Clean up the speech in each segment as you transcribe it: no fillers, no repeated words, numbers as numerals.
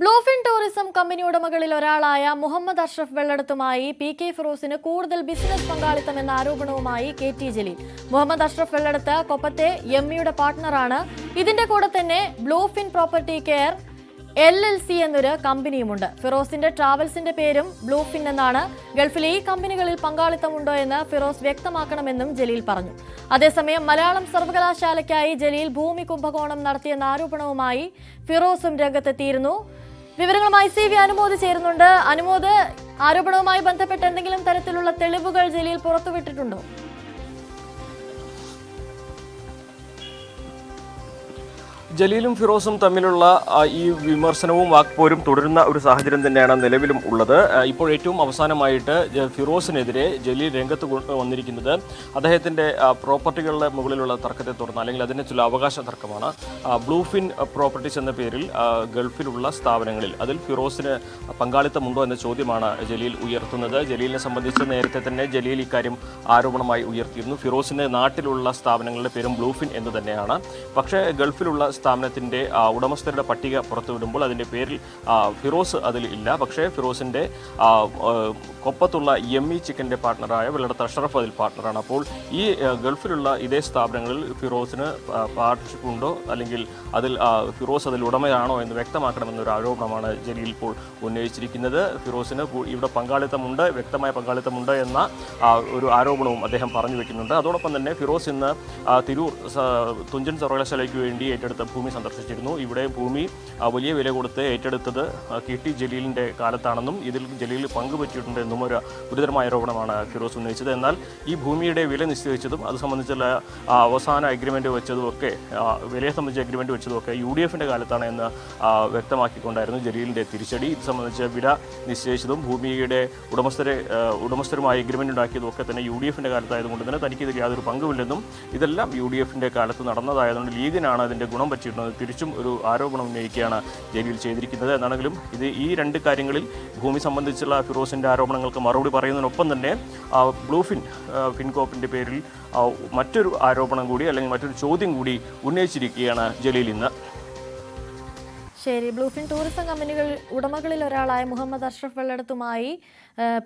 Bluefin tourism company ഉടമകളിൽ ഒരാളായ Muhammad Ashraf വെള്ളടത്തുമായി PK ഫിറോസിന് കൂടുതൽ business പങ്കാളിത്തം എന്ന ആരോപണവുമായി KT ജലീൽ. മുഹമ്മദ് അഷ്റഫ് വെള്ളടത്ത് കൊപ്പത്തെ എംഇയുടെ പാർട്ട്ണറാണ്. ഇതിന്റെ കൂടെ തന്നെ ബ്ലൂഫിൻ പ്രോപ്പർട്ടി കെയർ LLC എന്നൊരു കമ്പനിയുമുണ്ട്. ഫിറോസിന്റെ ട്രാവൽസിന്റെ പേരും ബ്ലൂഫിൻ എന്നാണ്. ഗൾഫിലെ ഈ കമ്പനികളിൽ പങ്കാളിത്തമുണ്ടോ എന്ന് ഫിറോസ് വ്യക്തമാക്കണമെന്നും ജലീൽ പറഞ്ഞു. അതേസമയം മലയാളം സർവകലാശാലയ്ക്കായി ജലീൽ ഭൂമി കുംഭകോണം നടത്തിയെന്ന ആരോപണവുമായി ഫിറോസും രംഗത്തെത്തിയിരുന്നു. വിവരങ്ങളുമായി CV അനുമോദ് ചേരുന്നുണ്ട്. അനുമോദ്, ആരോപണവുമായി ബന്ധപ്പെട്ട് എന്തെങ്കിലും തരത്തിലുള്ള തെളിവുകൾ ജലീൽ പുറത്തുവിട്ടിട്ടുണ്ടോ? ജലീലും ഫിറോസും തമ്മിലുള്ള ഈ വിമർശനവും വാക്പോരും തുടരുന്ന ഒരു സാഹചര്യം തന്നെയാണ് നിലവിലും ഉള്ളത്. ഇപ്പോൾ ഏറ്റവും അവസാനമായിട്ട് ഫിറോസിനെതിരെ ജലീൽ രംഗത്ത് വന്നിരിക്കുന്നത് അദ്ദേഹത്തിൻ്റെ പ്രോപ്പർട്ടികളുടെ മുകളിലുള്ള തർക്കത്തെ തുടർന്ന്, അല്ലെങ്കിൽ അതിനെ ചില അവകാശ തർക്കമാണ്. ബ്ലൂഫിൻ പ്രോപ്പർട്ടീസ് എന്ന പേരിൽ ഗൾഫിലുള്ള സ്ഥാപനങ്ങളിൽ അതിൽ ഫിറോസിന് പങ്കാളിത്തമുണ്ടോ എന്ന ചോദ്യമാണ് ജലീൽ ഉയർത്തുന്നത്. ജലീലിനെ സംബന്ധിച്ച് നേരത്തെ തന്നെ ജലീൽ ഇക്കാര്യം ആരോപണമായി ഉയർത്തിയിരുന്നു. ഫിറോസിൻ്റെ നാട്ടിലുള്ള സ്ഥാപനങ്ങളുടെ പേരും ബ്ലൂഫിൻ എന്ന് തന്നെയാണ്. പക്ഷേ ഗൾഫിലുള്ള സ്ഥാപനത്തിൻ്റെ ഉടമസ്ഥരുടെ പട്ടിക പുറത്തുവിടുമ്പോൾ അതിൻ്റെ പേരിൽ ഫിറോസ് അതിൽ ഇല്ല. പക്ഷേ ഫിറോസിൻ്റെ കൊപ്പത്തുള്ള ME ചിക്കൻ്റെ പാർട്ട്ണറായ വെള്ളടത്ത് അഷ്റഫ് അതിൽ പാർട്ട്ണറാണ്. അപ്പോൾ ഈ ഗൾഫിലുള്ള ഇതേ സ്ഥാപനങ്ങളിൽ ഫിറോസിന് പാർട്ട്ണർഷിപ്പ് ഉണ്ടോ, അല്ലെങ്കിൽ അതിൽ ഫിറോസ് അതിൽ ഉടമയാണോ എന്ന് വ്യക്തമാക്കണമെന്നൊരു ആരോപണമാണ് ജലീൽ ഇപ്പോൾ ഉന്നയിച്ചിരിക്കുന്നത്. ഫിറോസിന് ഇവിടെ പങ്കാളിത്തമുണ്ട്, വ്യക്തമായ പങ്കാളിത്തമുണ്ട് എന്ന ഒരു ആരോപണവും അദ്ദേഹം പറഞ്ഞു വെക്കുന്നുണ്ട്. അതോടൊപ്പം തന്നെ ഫിറോസ് ഇന്ന് തിരൂർ തുഞ്ചൻ സർവകലാശാലയ്ക്ക് വേണ്ടി ഏറ്റെടുത്ത ഭൂമി സന്ദർശിച്ചിരുന്നു. ഇവിടെ ഭൂമി വലിയ വില കൊടുത്ത് ഏറ്റെടുത്തത് KT ജലീലിൻ്റെ കാലത്താണെന്നും ഇതിൽ ജലീൽ പങ്കുപറ്റിയിട്ടുണ്ട് എന്നും ഒരു ഗുരുതരമായ ആരോപണമാണ് ഫിറോസ് ഉന്നയിച്ചത്. എന്നാൽ ഈ ഭൂമിയുടെ വില നിശ്ചയിച്ചതും അത് സംബന്ധിച്ചുള്ള അവസാന അഗ്രിമെൻറ്റ് വെച്ചതുമൊക്കെ, വിലയെ സംബന്ധിച്ച അഗ്രിമെൻറ്റ് വെച്ചതുമൊക്കെ UDFൻ്റെ കാലത്താണ് എന്ന് വ്യക്തമാക്കിക്കൊണ്ടായിരുന്നു ജലീലിൻ്റെ തിരിച്ചടി. ഇത് സംബന്ധിച്ച് വില നിശ്ചയിച്ചതും ഭൂമിയുടെ ഉടമസ്ഥരുമായി അഗ്രിമെൻറ്റ് ഉണ്ടാക്കിയതുമൊക്കെ തന്നെ UDFൻ്റെ കാലത്തായതുകൊണ്ട് തന്നെ തനിക്കിതിൽ യാതൊരു പങ്കുമില്ലെന്നും ഇതെല്ലാം UDFൻ്റെ കാലത്ത് നടന്നതായതുകൊണ്ട് ലീഗിനാണ് അതിൻ്റെ ഗുണം പറ്റിയിരുന്നത് തിരിച്ചും ഒരു ആരോപണം ഉന്നയിക്കുകയാണ് ജലീൽ ചെയ്തിരിക്കുന്നത്. എന്നാണെങ്കിലും ഈ രണ്ട് കാര്യങ്ങളിൽ ഭൂമി സംബന്ധിച്ചുള്ള ഫിറോസിൻ്റെ ആരോപണങ്ങൾക്ക് മറുപടി പറയുന്നതിനൊപ്പം തന്നെ ബ്ലൂഫിൻ ഫിൻകോപ്പിൻ്റെ പേരിൽ മറ്റൊരു ആരോപണം കൂടി, അല്ലെങ്കിൽ മറ്റൊരു ചോദ്യം കൂടി ഉന്നയിച്ചിരിക്കുകയാണ് ജലീൽ ഇന്ന്. ശരി, ബ്ലൂഫിൻ ടൂറിസം കമ്പനികൾ ഉടമകളിൽ ഒരാളായ മുഹമ്മദ് അഷ്റഫ് വെള്ളടത്തുമായി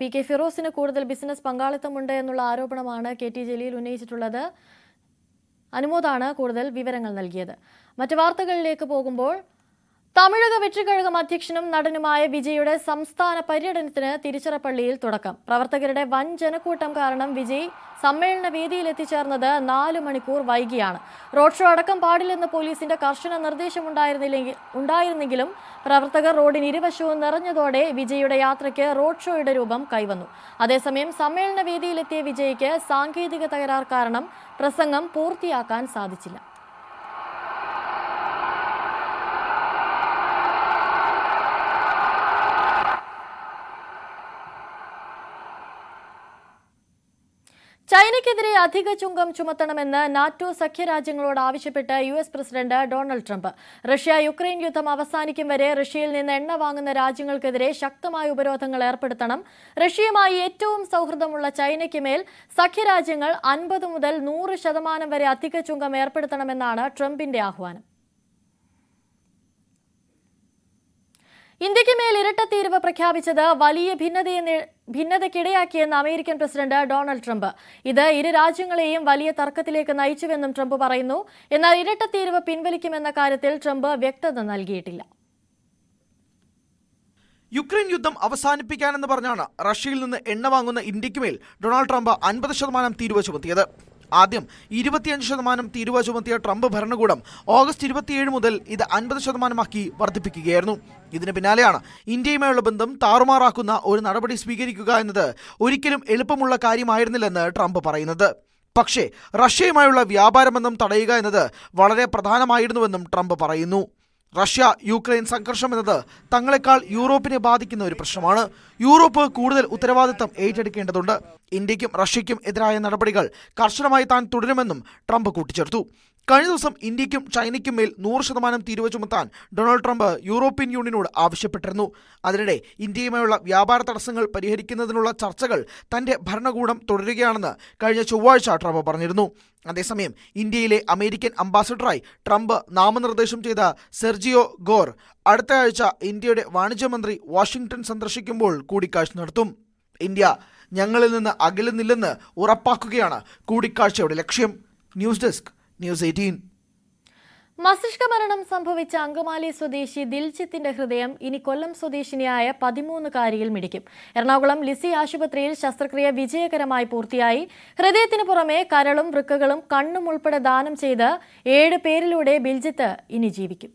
PK ഫിറോസിന് കൂടുതൽ ബിസിനസ് പങ്കാളിത്തമുണ്ട് എന്നുള്ള ആരോപണമാണ് KT ജലീൽ ഉന്നയിച്ചിട്ടുള്ളത്. അനുമോദാണ് കൂടുതൽ വിവരങ്ങൾ നൽകിയത്. മറ്റു വാർത്തകളിലേക്ക് പോകുമ്പോൾ, തമിഴക വെற்றிക്കഴകം അധ്യക്ഷനും നടനുമായ വിജയുടെ സംസ്ഥാന പര്യടനത്തിന് തിരുച്ചിറപ്പള്ളിയിൽ തുടക്കം. പ്രവർത്തകരുടെ വൻ ജനക്കൂട്ടം കാരണം വിജയ് സമ്മേളന വേദിയിൽ എത്തിച്ചേർന്നത് 4 മണിക്കൂർ വൈകിയാണ്. റോഡ് ഷോ അടക്കം പാടില്ലെന്ന് പോലീസിന്റെ കർശന ഉണ്ടായിരുന്നെങ്കിലും പ്രവർത്തകർ റോഡിന് ഇരുവശവും നിറഞ്ഞതോടെ വിജയുടെ യാത്രയ്ക്ക് റോഡ് ഷോയുടെ രൂപം കൈവന്നു. അതേസമയം സമ്മേളന വേദിയിലെത്തിയ വിജയ്ക്ക് സാങ്കേതിക തകരാർ കാരണം പ്രസംഗം പൂർത്തിയാക്കാൻ സാധിച്ചില്ല. ചൈനയ്ക്കെതിരെ അധിക ചുങ്കം ചുമത്തണമെന്ന് നാറ്റോ സഖ്യരാജ്യങ്ങളോട് ആവശ്യപ്പെട്ട് US president Donald Trump. Russia-Ukraine യുദ്ധം അവസാനിക്കും വരെ റഷ്യയിൽ നിന്ന് എണ്ണ വാങ്ങുന്ന രാജ്യങ്ങൾക്കെതിരെ ശക്തമായ ഉപരോധങ്ങൾ ഏർപ്പെടുത്തണം. റഷ്യയുമായി ഏറ്റവും സൗഹൃദമുള്ള ചൈനയ്ക്ക് മേൽ സഖ്യരാജ്യങ്ങൾ 50 മുതൽ 100% വരെ അധിക ചുങ്കം ഏർപ്പെടുത്തണമെന്നാണ് ട്രംപിന്റെ ആഹ്വാനം. ഇന്ത്യക്ക് മേൽ ഇരട്ടത്തീരുവ പ്രഖ്യാപിച്ചത് വലിയ ഭിന്നതയ്ക്കിടയാക്കിയെന്ന് അമേരിക്കൻ പ്രസിഡന്റ് ഡൊണാൾഡ് ട്രംപ്. ഇത് ഇരു രാജ്യങ്ങളെയും വലിയ തർക്കത്തിലേക്ക് നയിച്ചുവെന്നും ട്രംപ് പറയുന്നു. എന്നാൽ ഇരട്ടത്തീരുവ പിൻവലിക്കുമെന്ന കാര്യത്തിൽ ട്രംപ് വ്യക്തത നൽകിയിട്ടില്ല. യുക്രൈൻ യുദ്ധം അവസാനിപ്പിക്കാനെന്ന് പറഞ്ഞാണ് റഷ്യയിൽ നിന്ന് എണ്ണ വാങ്ങുന്ന ഇന്ത്യക്ക് മേൽ ഡൊണാൾഡ് ട്രംപ് 50% തീരുവ ചുമത്തിയത്. ആദ്യം 25% തീരുവ ചുമത്തിയ ട്രംപ് ഭരണകൂടം ഓഗസ്റ്റ് 27 മുതൽ ഇത് 50% വർദ്ധിപ്പിക്കുകയായിരുന്നു. ഇതിന് പിന്നാലെയാണ് ഇന്ത്യയുമായുള്ള ബന്ധം താറുമാറാക്കുന്ന ഒരു നടപടി സ്വീകരിക്കുക എന്നത് ഒരിക്കലും എളുപ്പമുള്ള കാര്യമായിരുന്നില്ലെന്ന് ട്രംപ് പറയുന്നത്. പക്ഷേ റഷ്യയുമായുള്ള വ്യാപാരബന്ധം തടയുക എന്നത് വളരെ പ്രധാനമായിരുന്നുവെന്നും ട്രംപ് പറയുന്നു. റഷ്യ യുക്രൈൻ സംഘർഷം എന്നത് തങ്ങളെക്കാൾ യൂറോപ്പിനെ ബാധിക്കുന്ന ഒരു പ്രശ്നമാണ്. യൂറോപ്പ് കൂടുതൽ ഉത്തരവാദിത്തം ഏറ്റെടുക്കേണ്ടതുണ്ട്. ഇന്ത്യക്കും റഷ്യയ്ക്കും എതിരായ നടപടികൾ കർശനമായി താൻ തുടരുമെന്നും ട്രംപ് കൂട്ടിച്ചേർത്തു. കഴിഞ്ഞ ദിവസം ഇന്ത്യക്കും ചൈനയ്ക്കും മേൽ 100% തീരുവ ചുമത്താൻ ഡൊണാൾഡ് ട്രംപ് യൂറോപ്യൻ യൂണിയനോട് ആവശ്യപ്പെട്ടിരുന്നു. അതിനിടെ ഇന്ത്യയുമായുള്ള വ്യാപാര തടസ്സങ്ങൾ പരിഹരിക്കുന്നതിനുള്ള ചർച്ചകൾ തന്റെ ഭരണകൂടം തുടരുകയാണെന്ന് കഴിഞ്ഞ ചൊവ്വാഴ്ച ട്രംപ് പറഞ്ഞിരുന്നു. അതേസമയം ഇന്ത്യയിലെ അമേരിക്കൻ അംബാസഡറായി ട്രംപ് നാമനിർദ്ദേശം ചെയ്ത സെർജിയോ ഗോർ അടുത്ത ആഴ്ച ഇന്ത്യയുടെ വാണിജ്യമന്ത്രി വാഷിംഗ്ടൺ സന്ദർശിക്കുമ്പോൾ കൂടിക്കാഴ്ച നടത്തും. ഇന്ത്യ ഞങ്ങളിൽ നിന്ന് അകലുന്നില്ലെന്ന് ഉറപ്പാക്കുകയാണ് കൂടിക്കാഴ്ചയുടെ ലക്ഷ്യം. News desk news 18. മസ്തിഷ്ക മരണം സംഭവിച്ച അങ്കമാലി സ്വദേശി ദിൽജിത്തിന്റെ ഹൃദയം ഇനി കൊല്ലം സ്വദേശിനിയായ 13-കാരിയിൽ മിടിക്കും. എറണാകുളം ലിസി ആശുപത്രിയിൽ ശസ്ത്രക്രിയ വിജയകരമായി പൂർത്തിയായി. ഹൃദയത്തിന് പുറമെ കരളും വൃക്കകളും കണ്ണും ഉൾപ്പെടെ ദാനം ചെയ്ത് 7 പേരിലൂടെ ദിൽജിത്ത് ഇനി ജീവിക്കും.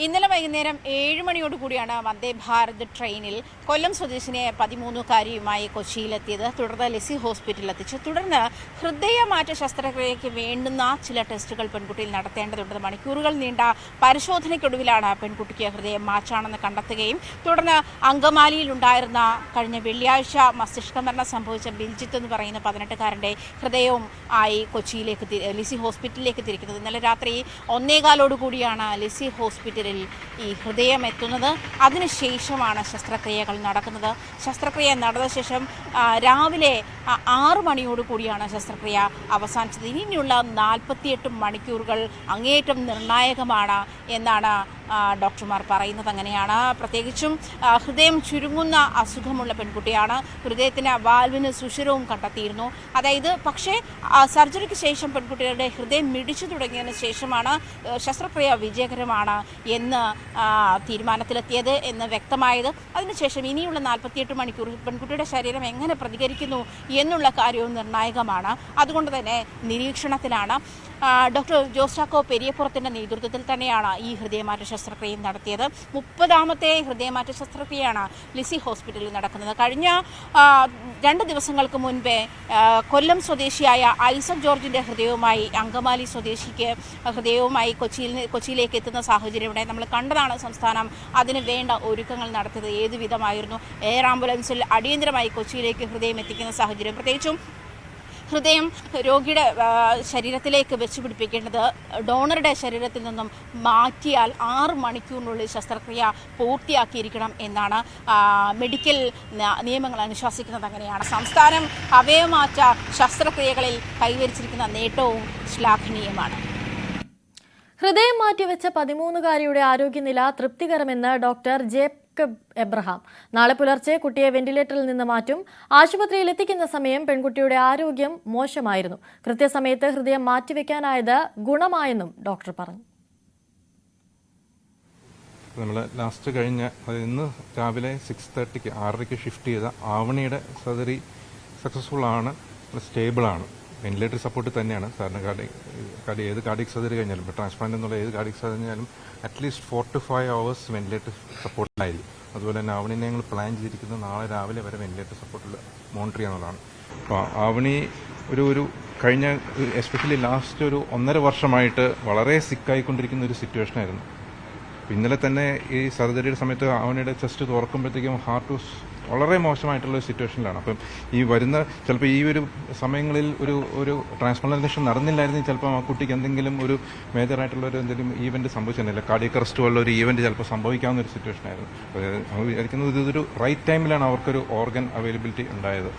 ഇന്നലെ വൈകുന്നേരം 7 മണിയോടുകൂടിയാണ് വന്ദേ ഭാരത് ട്രെയിനിൽ കൊല്ലം സ്വദേശിനിയായ 13-കാരിയുമായി കൊച്ചിയിലെത്തിയത്. തുടർന്ന് ലിസി ഹോസ്പിറ്റലിൽ എത്തിച്ചു. തുടർന്ന് ഹൃദയമാറ്റ ശസ്ത്രക്രിയയ്ക്ക് വേണ്ടുന്ന ചില ടെസ്റ്റുകൾ പെൺകുട്ടിയിൽ നടത്തേണ്ടതുണ്ട്. മണിക്കൂറുകൾ നീണ്ട പരിശോധനയ്ക്കൊടുവിലാണ് പെൺകുട്ടിക്ക് ഹൃദയം മാറ്റാണെന്ന് കണ്ടെത്തുകയും തുടർന്ന് അങ്കമാലിയിലുണ്ടായിരുന്ന കഴിഞ്ഞ വെള്ളിയാഴ്ച മസ്തിഷ്കമരണം സംഭവിച്ച ബിൽജിത്ത് എന്ന് പറയുന്ന 18-കാരൻ്റെ ഹൃദയവും ആയി കൊച്ചിയിലേക്ക് ലിസി ഹോസ്പിറ്റലിലേക്ക് തിരിക്കുന്നത്. ഇന്നലെ രാത്രി 1:15 ലിസി ഹോസ്പിറ്റലിൽ ഈ ഹൃദയം എത്തുന്നത്. അതിനുശേഷമാണ് ശസ്ത്രക്രിയകൾ നടക്കുന്നത്. ശസ്ത്രക്രിയ നടന്ന ശേഷം രാവിലെ 6 മണിയോടുകൂടിയാണ് ശസ്ത്രക്രിയ അവസാനിച്ചത്. ഇനിയുള്ള 48 മണിക്കൂറുകൾ അങ്ങേയറ്റം നിർണായകമാണ് എന്നാണ് ഡോക്ടർമാർ പറയുന്നത്. അങ്ങനെയാണ്. പ്രത്യേകിച്ചും ഹൃദയം ചുരുങ്ങുന്ന അസുഖമുള്ള പെൺകുട്ടിയാണ്. ഹൃദയത്തിന് വാൽവിന് സുഷിരവും കണ്ടെത്തിയിരുന്നു. അതായത് പക്ഷേ സർജറിക്ക് ശേഷം പെൺകുട്ടികളുടെ ഹൃദയം മിടിച്ചു തുടങ്ങിയതിന് ശേഷമാണ് ശസ്ത്രക്രിയ വിജയകരമാണ് എന്ന് തീരുമാനത്തിലെത്തിയത് എന്ന് വ്യക്തമായത്. അതിനുശേഷം ഇനിയുള്ള 48 മണിക്കൂർ പെൺകുട്ടിയുടെ ശരീരം എങ്ങനെ പ്രതികരിക്കുന്നു എന്നുള്ള കാര്യവും നിർണായകമാണ്. അതുകൊണ്ട് തന്നെ നിരീക്ഷണത്തിലാണ്. ഡോക്ടർ ജോസ് ചാക്കോ പെരിയപ്പുറത്തിൻ്റെ നേതൃത്വത്തിൽ തന്നെയാണ് ഈ ഹൃദയമാറ്റ ശസ്ത്രക്രിയ നടത്തിയത്. 30ാമത്തെ ഹൃദയമാറ്റ ശസ്ത്രക്രിയയാണ് ലിസി ഹോസ്പിറ്റലിൽ നടക്കുന്നത്. കഴിഞ്ഞ 2 ദിവസങ്ങൾക്ക് മുൻപേ കൊല്ലം സ്വദേശിയായ ഐസക് ജോർജിൻ്റെ ഹൃദയവുമായി അങ്കമാലി സ്വദേശിക്ക് ഹൃദയവുമായി കൊച്ചിയിലേക്ക് എത്തുന്ന സാഹചര്യം ഇവിടെ നമ്മൾ കണ്ടതാണ്. സംസ്ഥാനം അതിന് വേണ്ട ഒരുക്കങ്ങൾ നടത്തിയത് ഏതു വിധമായിരുന്നു. എയർ ആംബുലൻസിൽ അടിയന്തരമായി കൊച്ചിയിലേക്ക് ഹൃദയം എത്തിക്കുന്ന സാഹചര്യം. പ്രത്യേകിച്ചും ഹൃദയം രോഗിയുടെ ശരീരത്തിലേക്ക് വെച്ച് പിടിപ്പിക്കേണ്ടത് ഡോണറുടെ ശരീരത്തിൽ നിന്നും മാറ്റിയാൽ 6 മണിക്കൂറിനുള്ളിൽ ശസ്ത്രക്രിയ പൂർത്തിയാക്കിയിരിക്കണം എന്നാണ് മെഡിക്കൽ നിയമങ്ങൾ അനുശാസിക്കുന്നത്. അങ്ങനെയാണ് സംസ്ഥാനം അവയവമാറ്റ ശസ്ത്രക്രിയകളിൽ കൈവരിച്ചിരിക്കുന്ന നേട്ടവും ശ്ലാഘനീയമാണ്. ഹൃദയം മാറ്റിവെച്ച 13-കാരിയുടെ ആരോഗ്യനില തൃപ്തികരമെന്ന് ഡോക്ടർ ജേക്കബ് എബ്രഹാം. നാളെ പുലർച്ചെ കുട്ടിയെ വെന്റിലേറ്ററിൽ നിന്ന് മാറ്റും. ആശുപത്രിയിൽ എത്തിക്കുന്ന സമയം പെൺകുട്ടിയുടെ ആരോഗ്യം മോശമായിരുന്നു. കൃത്യസമയത്ത് ഹൃദയം മാറ്റിവെക്കാനായത് ഗുണമായെന്നും ഡോക്ടർ പറഞ്ഞു. നമ്മൾ ലാസ്റ്റ് കഴിഞ്ഞ ഇന്ന് രാവിലെ 6:30 6:30 ഷിഫ്റ്റ് ചെയ്ത ആവണിയുടെ സർജറി സക്സസ്ഫുൾ ആണ്, സ്റ്റേബിളാണ്. വെന്റിലേറ്റർ സപ്പോർട്ട് തന്നെയാണ്. സാറിന് ഏത് കാർഡിയക് സർജറി കഴിഞ്ഞാലും ട്രാൻസ്പ്ലാന്റ് എന്നുള്ള ഏത് കാർഡിയക് സർജറി കഴിഞ്ഞാലും അറ്റ്ലീസ്റ്റ് 4 to 5 hours വെന്റിലേറ്റർ സപ്പോർട്ടിലായിരിക്കും. അതുപോലെ തന്നെ ആവണിനെ ഞങ്ങൾ പ്ലാൻ ചെയ്തിരിക്കുന്നത് നാളെ രാവിലെ വരെ വെന്റിലേറ്റർ സപ്പോർട്ടിൽ മോണിറ്റർ ചെയ്യാനുള്ളതാണ്. അപ്പോൾ ആവണി ഒരു കഴിഞ്ഞ എസ്പെഷ്യലി ലാസ്റ്റ് ഒരു 1.5 വർഷമായിട്ട് വളരെ സിക്കായിക്കൊണ്ടിരിക്കുന്ന ഒരു സിറ്റുവേഷനായിരുന്നു. ഇന്നലെ തന്നെ ഈ സർജറിയുടെ സമയത്ത് അവനുടെ ചെസ്റ്റ് തുറക്കുമ്പോഴത്തേക്കും ഹാർട്ട് വളരെ മോശമായിട്ടുള്ള ഒരു സിറ്റുവേഷനിലാണ്. അപ്പം ഈ വരുന്ന ചിലപ്പോൾ ഈ ഒരു സമയങ്ങളിൽ ഒരു ട്രാൻസ്പ്ലാന്റേഷൻ നടന്നില്ലായിരുന്നെങ്കിൽ ചിലപ്പോൾ ആ കുട്ടിക്ക് എന്തെങ്കിലും ഒരു മേജറായിട്ടുള്ള ഒരു എന്തെങ്കിലും ഈവൻറ്റ് സംഭവിച്ചിരുന്നില്ല. കാർഡിയക് അറസ്റ്റ് പോലുള്ള ഒരു ഈവൻറ്റ് ചിലപ്പോൾ സംഭവിക്കാവുന്ന ഒരു സിറ്റുവേഷൻ ആയിരുന്നു. നമ്മൾ വിചാരിക്കുന്നത് ഇതൊരു റൈറ്റ് ടൈമിലാണ് അവർക്കൊരു ഓർഗൻ അവൈലബിലിറ്റി ഉണ്ടായത്.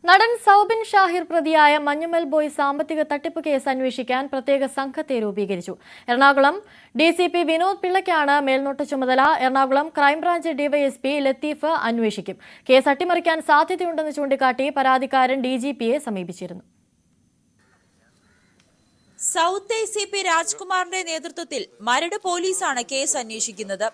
നടൻ സൗബിൻ ഷാഹിർ പ്രതിയായ മഞ്ഞുമൽ ബോയ് സാമ്പത്തിക തട്ടിപ്പ് കേസ് അന്വേഷിക്കാൻ പ്രത്യേക സംഘത്തെ രൂപീകരിച്ചു. എറണാകുളം DCP വിനോദ് പിള്ളയ്ക്കാണ് മേൽനോട്ട ചുമതല. എറണാകുളം ക്രൈംബ്രാഞ്ച് DYSP ലത്തീഫ് അന്വേഷിക്കും. കേസ് അട്ടിമറിക്കാൻ സാധ്യതയുണ്ടെന്ന് ചൂണ്ടിക്കാട്ടി പരാതിക്കാരൻ DGPയെ സമീപിച്ചിരുന്നു. സൗത്ത് ACP രാജ്കുമാറിന്റെ നേതൃത്വത്തിൽ മരട് പോലീസാണ് കേസ് അന്വേഷിക്കുന്നത്.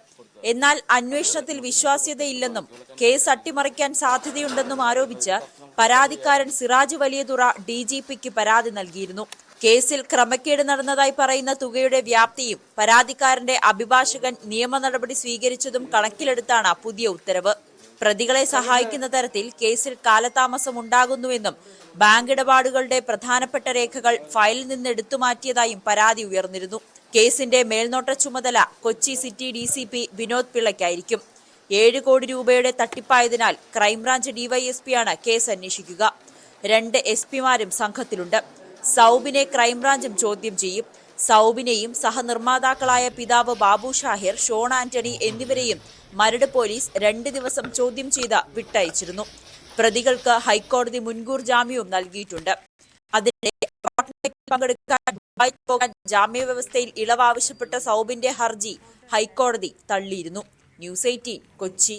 എന്നാൽ അന്വേഷണത്തിൽ വിശ്വാസ്യതയില്ലെന്നും കേസ് അട്ടിമറിക്കാൻ സാധ്യതയുണ്ടെന്നും ആരോപിച്ച് പരാതിക്കാരൻ സിറാജ് വലിയതുറ DGPക്ക് പരാതി നൽകിയിരുന്നു. കേസിൽ ക്രമക്കേട് നടന്നതായി പറയുന്ന തുകയുടെ വ്യാപ്തിയും പരാതിക്കാരന്റെ അഭിഭാഷകൻ നിയമ നടപടി സ്വീകരിച്ചതും കണക്കിലെടുത്താണ് പുതിയ ഉത്തരവ്. പ്രതികളെ സഹായിക്കുന്ന തരത്തിൽ കേസിൽ കാലതാമസം ഉണ്ടാകുന്നുവെന്നും ബാങ്ക് ഇടപാടുകളുടെ പ്രധാനപ്പെട്ട രേഖകൾ ഫയലിൽ നിന്ന് എടുത്തുമാറ്റിയതായും പരാതി ഉയർന്നിരുന്നു. കേസിന്റെ മേൽനോട്ട ചുമതല കൊച്ചി സിറ്റി DCP വിനോദ് പിള്ളയ്ക്കായിരിക്കും. 7 കോടി രൂപയുടെ തട്ടിപ്പായതിനാൽ ക്രൈംബ്രാഞ്ച് DYSPയാണ് കേസ് അന്വേഷിക്കുക. 2 SP-മാരും സംഘത്തിലുണ്ട്. സൗബിനെ ക്രൈംബ്രാഞ്ചും ചോദ്യം ചെയ്യും. സൗബിനെയും സഹനിർമ്മാതാക്കളായ പിതാവ് ബാബു ഷാഹിർ, ഷോൺ ആന്റണി എന്നിവരെയും മരട് പോലീസ് 2 ദിവസം ചോദ്യം ചെയ്ത് വിട്ടയച്ചിരുന്നു. പ്രതികൾക്ക് ഹൈക്കോടതി മുൻകൂർ ജാമ്യവും നൽകിയിട്ടുണ്ട്. അതിനിടെ പങ്കെടുക്കാൻ ദുബായിൽ പോകാൻ ജാമ്യവ്യവസ്ഥയിൽ ഇളവ് ആവശ്യപ്പെട്ട സൗബിന്റെ ഹർജി ഹൈക്കോടതി തള്ളിയിരുന്നു. ന്യൂസ് 18 കൊച്ചി.